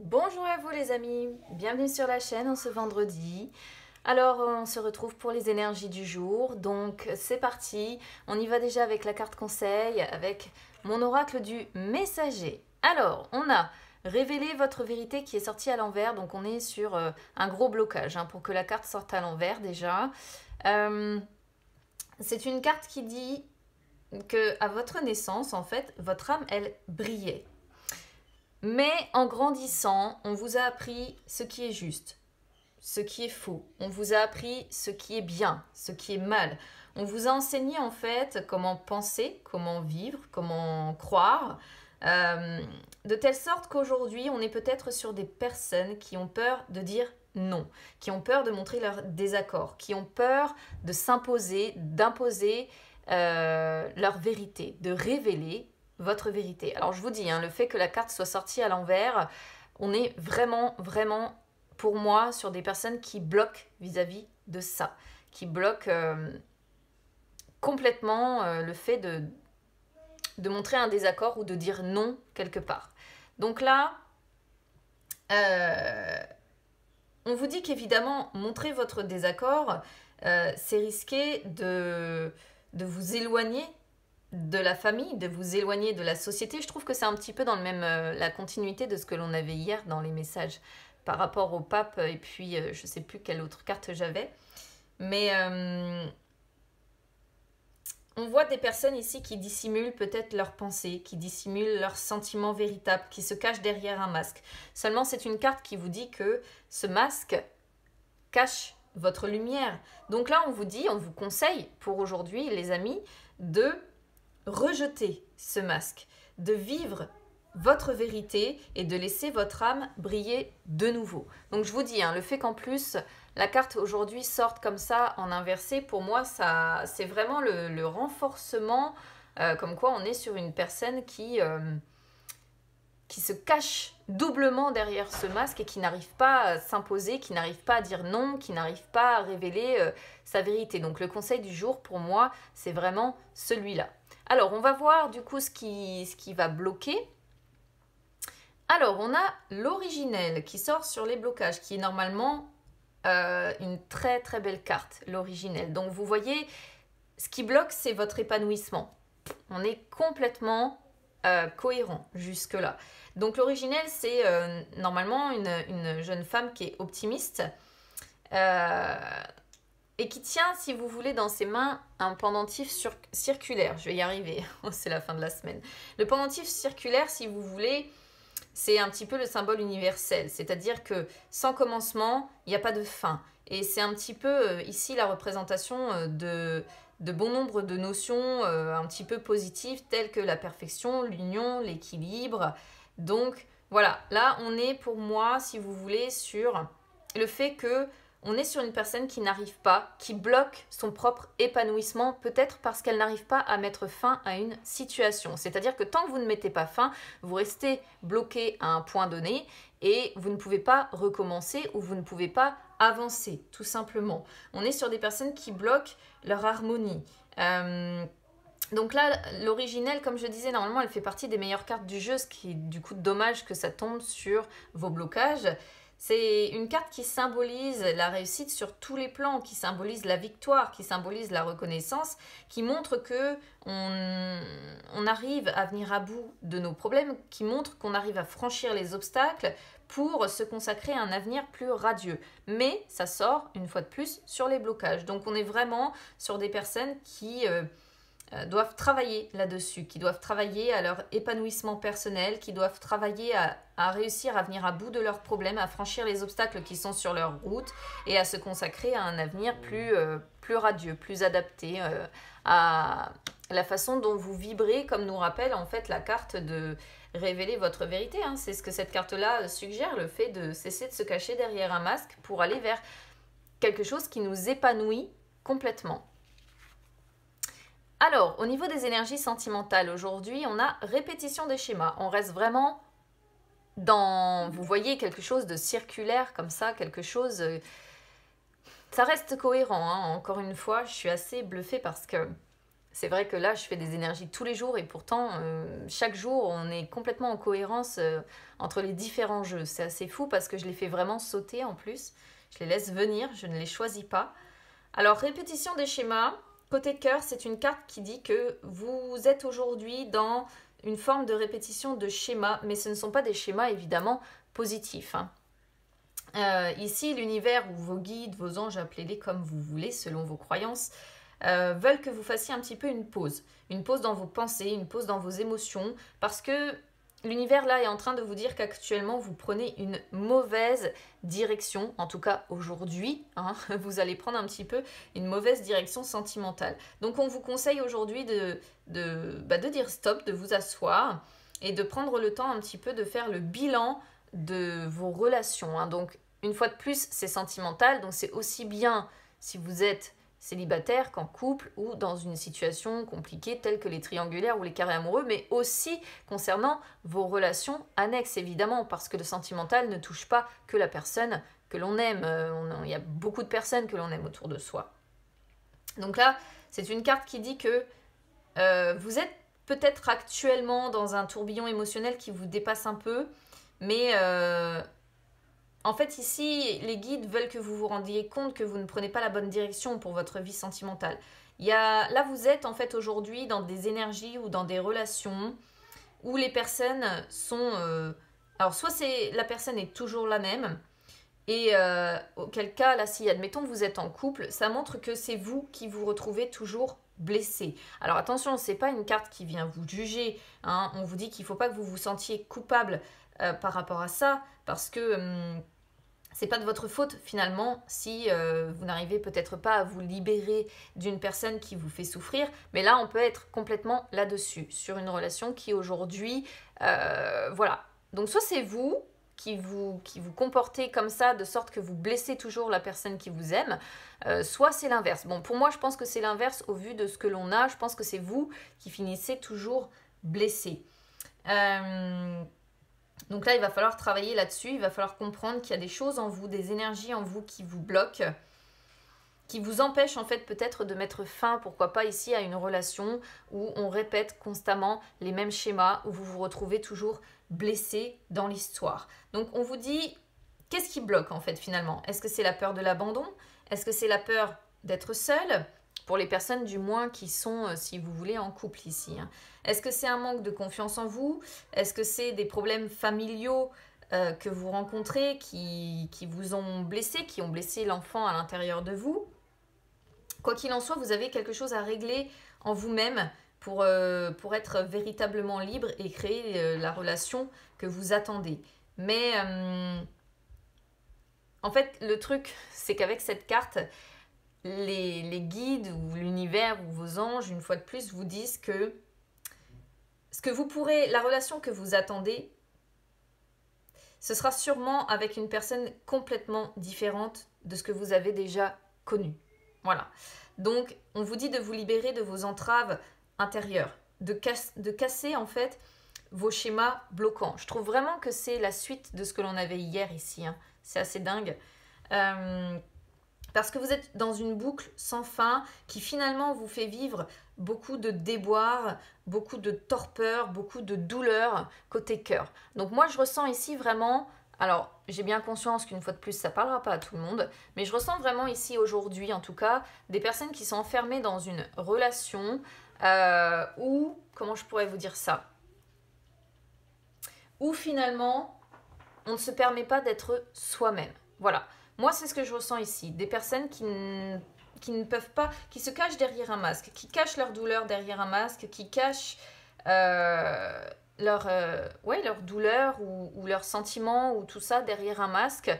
Bonjour à vous les amis, bienvenue sur la chaîne en ce vendredi. Alors on se retrouve pour les énergies du jour, donc c'est parti. On y va déjà avec la carte conseil, avec mon oracle du messager. Alors on a révélé votre vérité qui est sortie à l'envers, donc on est sur un gros blocage pour que la carte sorte à l'envers déjà. C'est une carte qui dit que à votre naissance, en fait, votre âme, elle brillait. Mais en grandissant, on vous a appris ce qui est juste, ce qui est faux. On vous a appris ce qui est bien, ce qui est mal. On vous a enseigné en fait comment penser, comment vivre, comment croire, de telle sorte qu'aujourd'hui, on est peut-être sur des personnes qui ont peur de dire non, qui ont peur de montrer leur désaccord, qui ont peur de s'imposer, d'imposer leur vérité, de révéler votre vérité. Alors je vous dis, le fait que la carte soit sortie à l'envers, on est vraiment, vraiment, pour moi, sur des personnes qui bloquent vis-à-vis de ça, qui bloquent complètement le fait de montrer un désaccord ou de dire non quelque part. Donc là, on vous dit qu'évidemment, montrer votre désaccord, c'est risquer de vous éloigner de la famille, de vous éloigner de la société. Je trouve que c'est un petit peu dans le même, la continuité de ce que l'on avait hier dans les messages par rapport au pape et puis je ne sais plus quelle autre carte j'avais. Mais on voit des personnes ici qui dissimulent peut-être leurs pensées, qui dissimulent leurs sentiments véritables, qui se cachent derrière un masque. Seulement, c'est une carte qui vous dit que ce masque cache votre lumière. Donc là, on vous dit, on vous conseille pour aujourd'hui, les amis, de rejeter ce masque, de vivre votre vérité et de laisser votre âme briller de nouveau. Donc je vous dis, le fait qu'en plus la carte aujourd'hui sorte comme ça en inversé, pour moi, ça, c'est vraiment le renforcement, comme quoi on est sur une personne qui se cache doublement derrière ce masque et qui n'arrive pas à s'imposer, qui n'arrive pas à dire non, qui n'arrive pas à révéler sa vérité. Donc le conseil du jour, pour moi, c'est vraiment celui-là. Alors, on va voir du coup ce qui va bloquer. Alors, on a l'originel qui sort sur les blocages, qui est normalement une très très belle carte, l'originel. Donc, vous voyez, ce qui bloque, c'est votre épanouissement. On est complètement cohérent jusque-là. Donc, l'originel, c'est normalement une jeune femme qui est optimiste. Et qui tient, si vous voulez, dans ses mains un pendentif circulaire. Je vais y arriver, c'est la fin de la semaine. Le pendentif circulaire, si vous voulez, c'est un petit peu le symbole universel. C'est-à-dire que sans commencement, il n'y a pas de fin. Et c'est un petit peu ici la représentation de bon nombre de notions un petit peu positives telles que la perfection, l'union, l'équilibre. Donc voilà, là on est pour moi, si vous voulez, sur le fait que on est sur une personne qui n'arrive pas, qui bloque son propre épanouissement, peut-être parce qu'elle n'arrive pas à mettre fin à une situation. C'est-à-dire que tant que vous ne mettez pas fin, vous restez bloqué à un point donné et vous ne pouvez pas recommencer ou vous ne pouvez pas avancer, tout simplement. On est sur des personnes qui bloquent leur harmonie. Donc là, l'originelle, comme je disais, normalement, elle fait partie des meilleures cartes du jeu, ce qui est du coup dommage que ça tombe sur vos blocages. C'est une carte qui symbolise la réussite sur tous les plans, qui symbolise la victoire, qui symbolise la reconnaissance, qui montre que on arrive à venir à bout de nos problèmes, qui montre qu'on arrive à franchir les obstacles pour se consacrer à un avenir plus radieux. Mais ça sort, une fois de plus, sur les blocages. Donc on est vraiment sur des personnes qui doivent travailler là-dessus, qui doivent travailler à leur épanouissement personnel, qui doivent travailler à réussir à venir à bout de leurs problèmes, à franchir les obstacles qui sont sur leur route et à se consacrer à un avenir plus radieux, plus adapté à la façon dont vous vibrez, comme nous rappelle en fait la carte de révéler votre vérité. C'est ce que cette carte-là suggère, le fait de cesser de se cacher derrière un masque pour aller vers quelque chose qui nous épanouit complètement. Alors, au niveau des énergies sentimentales, aujourd'hui, on a répétition des schémas. On reste vraiment dans, vous voyez, quelque chose de circulaire comme ça, quelque chose... ça reste cohérent, Encore une fois, je suis assez bluffée parce que C'est vrai que là, je fais des énergies tous les jours et pourtant, chaque jour, on est complètement en cohérence entre les différents jeux. C'est assez fou parce que je les fais vraiment sauter en plus. Je les laisse venir, je ne les choisis pas. Alors, répétition des schémas. Côté cœur, c'est une carte qui dit que vous êtes aujourd'hui dans une forme de répétition de schémas, mais ce ne sont pas des schémas évidemment positifs, hein. Ici, l'univers ou vos guides, vos anges, appelez-les comme vous voulez, selon vos croyances, veulent que vous fassiez un petit peu une pause. Une pause dans vos pensées, une pause dans vos émotions, parce que l'univers là est en train de vous dire qu'actuellement vous prenez une mauvaise direction, en tout cas aujourd'hui, hein, vous allez prendre un petit peu une mauvaise direction sentimentale. Donc on vous conseille aujourd'hui de dire stop, de vous asseoir et de prendre le temps un petit peu de faire le bilan de vos relations, hein. Donc une fois de plus, c'est sentimental, donc c'est aussi bien si vous êtes célibataire qu'en couple ou dans une situation compliquée telle que les triangulaires ou les carrés amoureux, mais aussi concernant vos relations annexes, évidemment, parce que le sentimental ne touche pas que la personne que l'on aime. Il y a beaucoup de personnes que l'on aime autour de soi. Donc là, c'est une carte qui dit que vous êtes peut-être actuellement dans un tourbillon émotionnel qui vous dépasse un peu, mais en fait, ici, les guides veulent que vous vous rendiez compte que vous ne prenez pas la bonne direction pour votre vie sentimentale. Là, vous êtes en fait aujourd'hui dans des énergies ou dans des relations où les personnes sont... alors, soit la personne est toujours la même, et auquel cas, là, si admettons que vous êtes en couple, ça montre que c'est vous qui vous retrouvez toujours blessé. Alors attention, c'est pas une carte qui vient vous juger, hein. On vous dit qu'il ne faut pas que vous vous sentiez coupable par rapport à ça, parce que c'est pas de votre faute finalement si vous n'arrivez peut-être pas à vous libérer d'une personne qui vous fait souffrir, mais là on peut être complètement là-dessus, sur une relation qui aujourd'hui, voilà. Donc soit c'est vous qui vous comportez comme ça, de sorte que vous blessez toujours la personne qui vous aime, soit c'est l'inverse. Bon, pour moi, je pense que c'est l'inverse au vu de ce que l'on a. Je pense que c'est vous qui finissez toujours blessé. Donc là, il va falloir travailler là-dessus. Il va falloir comprendre qu'il y a des choses en vous, des énergies en vous qui vous bloquent, qui vous empêchent en fait peut-être de mettre fin, pourquoi pas ici, à une relation où on répète constamment les mêmes schémas, où vous vous retrouvez toujours blessé dans l'histoire. Donc on vous dit, qu'est-ce qui bloque en fait finalement? Est-ce que c'est la peur de l'abandon? Est-ce que c'est la peur d'être seul? Pour les personnes du moins qui sont, si vous voulez, en couple ici, hein. Est-ce que c'est un manque de confiance en vous? Est-ce que c'est des problèmes familiaux que vous rencontrez qui vous ont blessé, qui ont blessé l'enfant à l'intérieur de vous? Quoi qu'il en soit, vous avez quelque chose à régler en vous-même pour être véritablement libre et créer la relation que vous attendez. Mais en fait, le truc, c'est qu'avec cette carte, les guides ou l'univers ou vos anges, une fois de plus, vous disent que la relation que vous attendez, ce sera sûrement avec une personne complètement différente de ce que vous avez déjà connu. Voilà. Donc, on vous dit de vous libérer de vos entraves intérieures, de casser en fait vos schémas bloquants. Je trouve vraiment que c'est la suite de ce que l'on avait hier ici, hein. C'est assez dingue. Parce que vous êtes dans une boucle sans fin qui finalement vous fait vivre beaucoup de déboires, beaucoup de torpeur, beaucoup de douleur côté cœur. Donc moi je ressens ici vraiment, alors j'ai bien conscience qu'une fois de plus ça ne parlera pas à tout le monde, mais je ressens vraiment ici aujourd'hui en tout cas des personnes qui sont enfermées dans une relation où, comment je pourrais vous dire ça, où finalement on ne se permet pas d'être soi-même. Voilà. Moi, c'est ce que je ressens ici. Des personnes qui ne peuvent pas, qui se cachent derrière un masque, qui cachent leur douleur derrière un masque, qui cachent leur douleur ou leurs sentiments ou tout ça derrière un masque,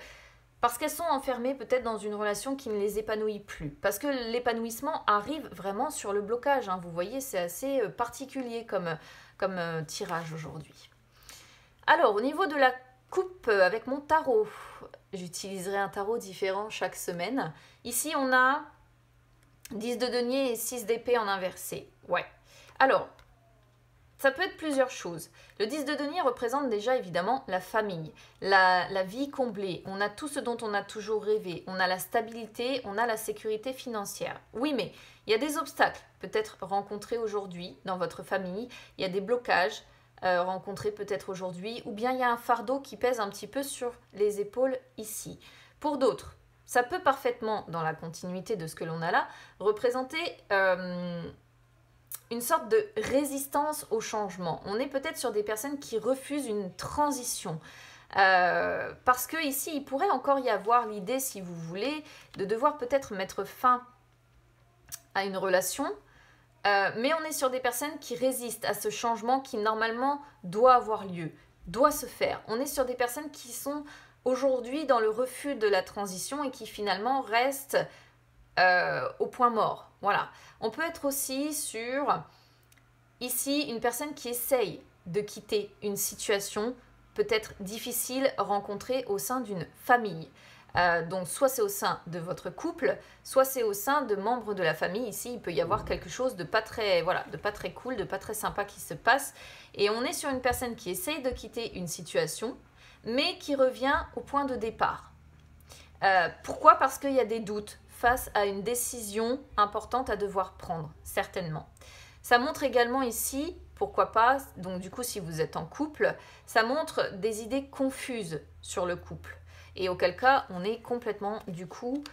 parce qu'elles sont enfermées peut-être dans une relation qui ne les épanouit plus. Parce que l'épanouissement arrive vraiment sur le blocage, hein. Vous voyez, c'est assez particulier comme tirage aujourd'hui. Alors, au niveau de la coupe avec mon tarot, j'utiliserai un tarot différent chaque semaine. Ici, on a 10 de denier et 6 d'épée en inversé. Ouais. Alors, ça peut être plusieurs choses. Le 10 de denier représente déjà évidemment la famille, la vie comblée. On a tout ce dont on a toujours rêvé. On a la stabilité, on a la sécurité financière. Oui, mais il y a des obstacles peut-être rencontrés aujourd'hui dans votre famille. Il y a des blocages rencontrés peut-être aujourd'hui. Ou bien il y a un fardeau qui pèse un petit peu sur les épaules ici. Pour d'autres, ça peut parfaitement, dans la continuité de ce que l'on a là, représenter une sorte de résistance au changement. On est peut-être sur des personnes qui refusent une transition. Parce que ici, il pourrait encore y avoir l'idée, si vous voulez, de devoir peut-être mettre fin à une relation. Mais on est sur des personnes qui résistent à ce changement qui normalement doit avoir lieu, doit se faire. On est sur des personnes qui sont aujourd'hui dans le refus de la transition et qui finalement restent au point mort. Voilà. On peut être aussi sur, ici, une personne qui essaye de quitter une situation peut-être difficile rencontrée au sein d'une famille. Donc, soit c'est au sein de votre couple, soit c'est au sein de membres de la famille. Ici, il peut y avoir quelque chose de pas très, voilà, de pas très cool, de pas très sympa qui se passe. Et on est sur une personne qui essaye de quitter une situation, mais qui revient au point de départ. Pourquoi? Parce qu'il y a des doutes face à une décision importante à devoir prendre, certainement. Ça montre également ici, pourquoi pas, donc du coup si vous êtes en couple, ça montre des idées confuses sur le couple. Et auquel cas, on est complètement du coup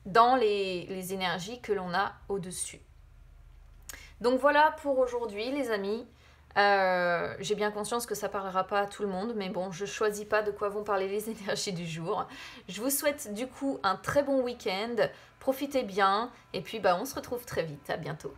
dans les énergies que l'on a au-dessus. Donc voilà pour aujourd'hui les amis. J'ai bien conscience que ça ne parlera pas à tout le monde, mais bon, je ne choisis pas de quoi vont parler les énergies du jour. Je vous souhaite du coup un très bon week-end, profitez bien, et puis on se retrouve très vite, à bientôt.